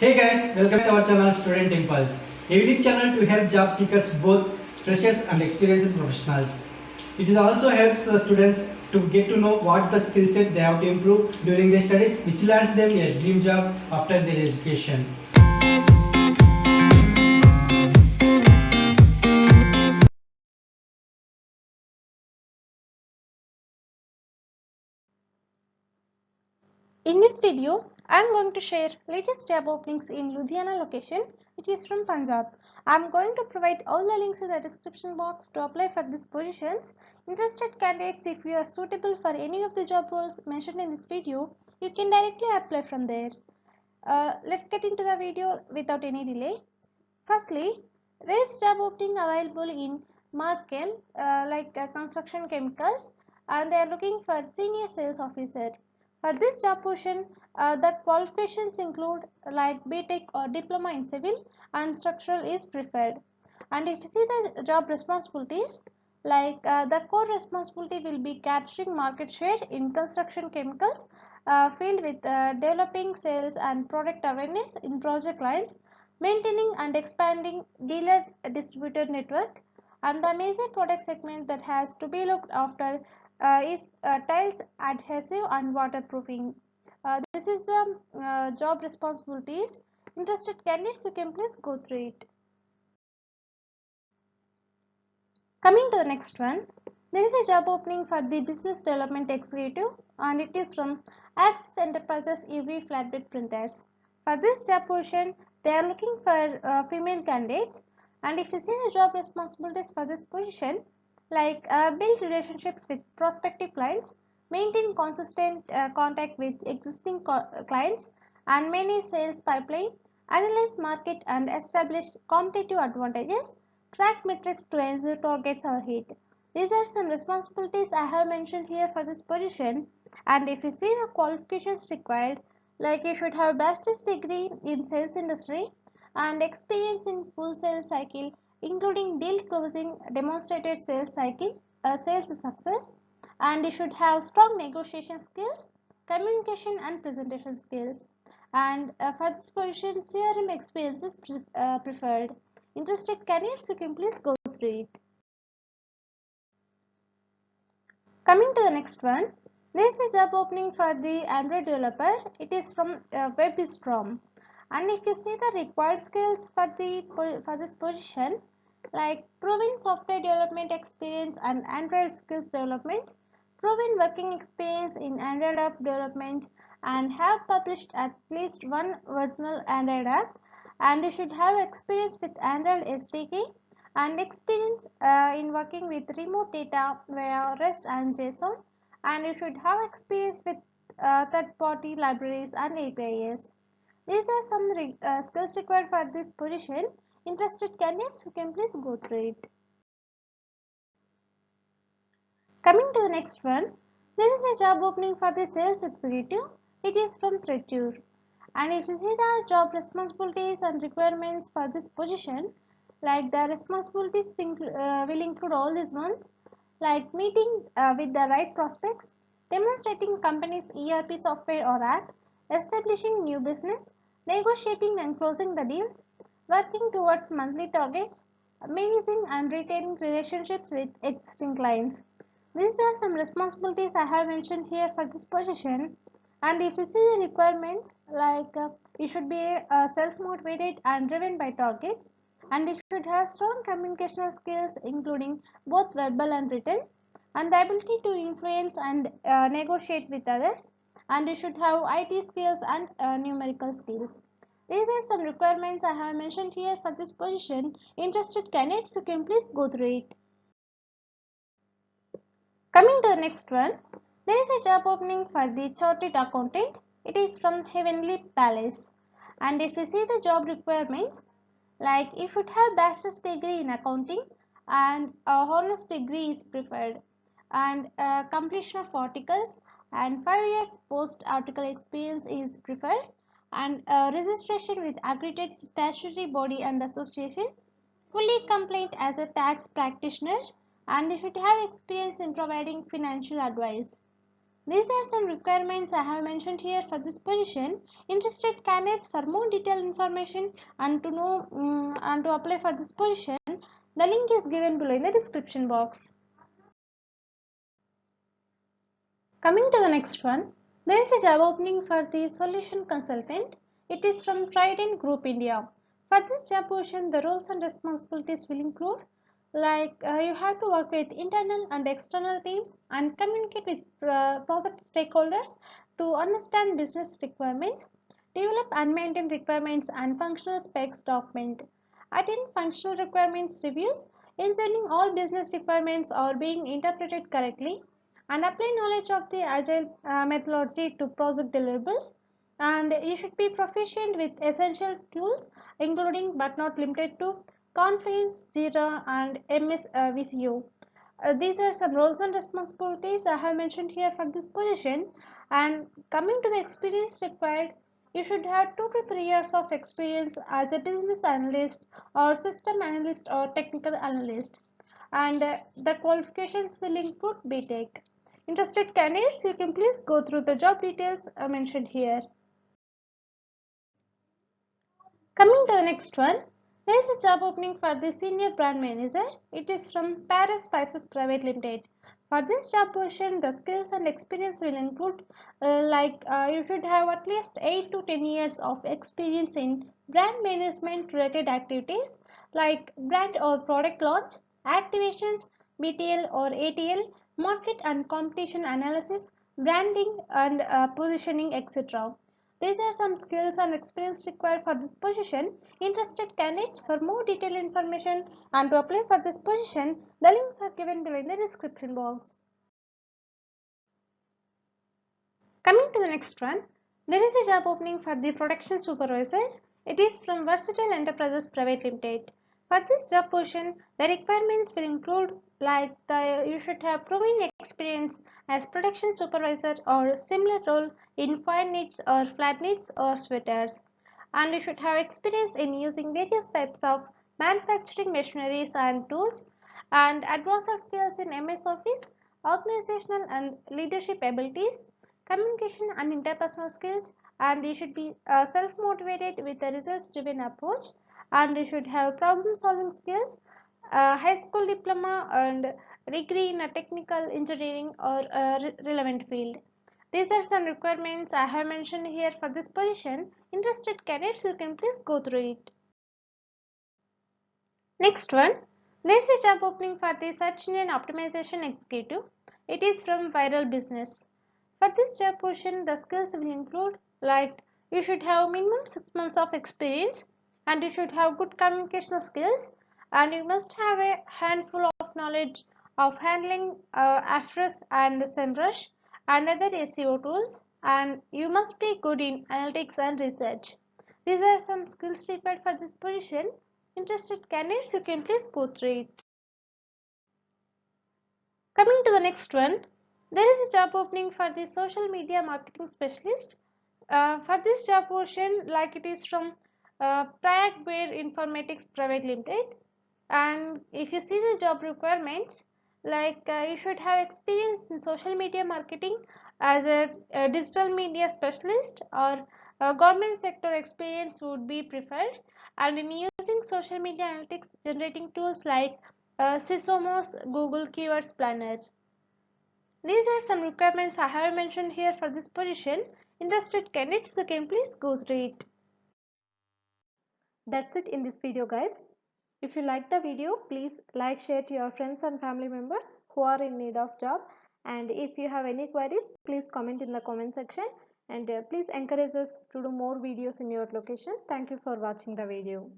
Hey guys, welcome to our channel Student Impulse, a unique channel to help job seekers, both freshers and experienced professionals. It also helps students to get to know what the skill set they have to improve during their studies, which lands them a dream job after their education. In this video, I am going to share latest job openings in Ludhiana location. It is from Punjab. I am going to provide all the links in the description box to apply for these positions. Interested candidates, if you are suitable for any of the job roles mentioned in this video, you can directly apply from there. Let's get into the video without any delay. Firstly, there is job opening available in Markem, construction chemicals, and they are looking for senior sales officer. For this job position, the qualifications include like BTech or diploma in civil, and structural is preferred. And if you see the job responsibilities, the core responsibility will be capturing market share in construction chemicals field with developing sales and product awareness in project lines, maintaining and expanding dealer distributor network, and the major product segment that has to be looked after is tiles, adhesive and waterproofing. This is the job responsibilities. Interested candidates, you can please go through it. Coming to the next one, there is a job opening for the business development executive, and it is from Axis Enterprises EV flatbed printers. For this job position, they are looking for female candidates, and if you see the job responsibilities for this position, build relationships with prospective clients, maintain consistent contact with existing clients, and manage sales pipeline, analyze market and establish competitive advantages, track metrics to ensure targets are hit. These are some responsibilities I have mentioned here for this position. And if you see the qualifications required, like you should have bachelor's degree in sales industry and experience in full sales cycle, including deal closing, demonstrated sales cycle, sales success, and you should have strong negotiation skills, communication and presentation skills. And for this position, CRM experience is preferred. Interested candidates, you can please go through it. Coming to the next one, there is a job opening for the Android developer. It is from WebStorm. And if you see the required skills for this position, like proven software development experience and Android skills development, proven working experience in Android app development, and have published at least one original Android app, and you should have experience with Android SDK and experience in working with remote data via REST and JSON, and you should have experience with third-party libraries and APIs. These are some skills required for this position. Interested candidates, you can please go through it. Coming to the next one, there is a job opening for the sales executive. It is from Treture. And if you see the job responsibilities and requirements for this position, like the responsibilities will include all these ones, like meeting with the right prospects, demonstrating company's ERP software or app, establishing new business, negotiating and closing the deals, working towards monthly targets, managing and retaining relationships with existing clients. These are some responsibilities I have mentioned here for this position. And if you see the requirements, you should be self-motivated and driven by targets, and you should have strong communicational skills including both verbal and written, and the ability to influence and negotiate with others, and you should have IT skills and numerical skills. These are some requirements I have mentioned here for this position. Interested candidates, you can please go through it. Coming to the next one, there is a job opening for the chartered accountant. It is from Heavenly Palace. And if you see the job requirements, like you should have bachelor's degree in accounting and a honors degree is preferred, and completion of articles and 5 years post article experience is preferred, and registration with accredited statutory body and association, fully compliant as a tax practitioner, and you should have experience in providing financial advice. These are some requirements I have mentioned here for this position. Interested candidates for more detailed information and to know and to apply for this position, the link is given below in the description box. Coming to the next one, there is a job opening for the solution consultant. It is from Trident Group India. For this job position, the roles and responsibilities will include you have to work with internal and external teams and communicate with project stakeholders to understand business requirements, develop and maintain requirements and functional specs document, attend functional requirements reviews, ensuring all business requirements are being interpreted correctly, and apply knowledge of the agile methodology to project deliverables. And you should be proficient with essential tools including but not limited to Confluence, Jira and MS VCO. These are some roles and responsibilities I have mentioned here for this position. And coming to the experience required, you should have 2 to 3 years of experience as a business analyst or system analyst or technical analyst. And the qualifications will include BTech. Interested candidates, you can please go through the job details mentioned here. Coming to the next one, there is a job opening for the senior brand manager. It is from Paris Spices Private Limited. For this job position, the skills and experience will include you should have at least 8 to 10 years of experience in brand management related activities like brand or product launch, activations, BTL or ATL, market and competition analysis, branding and positioning, etc. These are some skills and experience required for this position. Interested candidates for more detailed information and to apply for this position, the links are given below in the description box. Coming to the next one, there is a job opening for the production supervisor. It is from Versatile Enterprises Private Limited. For this job position, the requirements will include you should have proven experience as production supervisor or similar role in fine knits or flat knits or sweaters, and you should have experience in using various types of manufacturing machineries and tools and advanced skills in MS Office, organizational and leadership abilities, communication and interpersonal skills, and you should be self-motivated with a results-driven approach, and you should have problem-solving skills, high school diploma and degree in a technical engineering or relevant field. These are some requirements I have mentioned here for this position. Interested candidates, you can please go through it. Next one, there is a job opening for the search engine optimization executive. It is from Viral Business. For this job position, the skills will include you should have minimum 6 months of experience and you should have good communication skills and you must have a handful of knowledge of handling Ahrefs and SEMrush and other SEO tools, and you must be good in analytics and research. These are some skills required for this position. Interested candidates, you can please go through it. Coming to the next one, there is a job opening for the social media marketing specialist. For this job position, it is from Prag Bear Informatics Private Limited, and if you see the job requirements, you should have experience in social media marketing as a digital media specialist or government sector experience would be preferred, and in using social media analytics generating tools like Sysomos Google Keywords Planner. These are some requirements I have mentioned here for this position. Interested candidates, you can please go through it. That's it in this video, guys. If you like the video, please like, share to your friends and family members who are in need of job. And if you have any queries, please comment in the comment section. And please encourage us to do more videos in your location. Thank you for watching the video.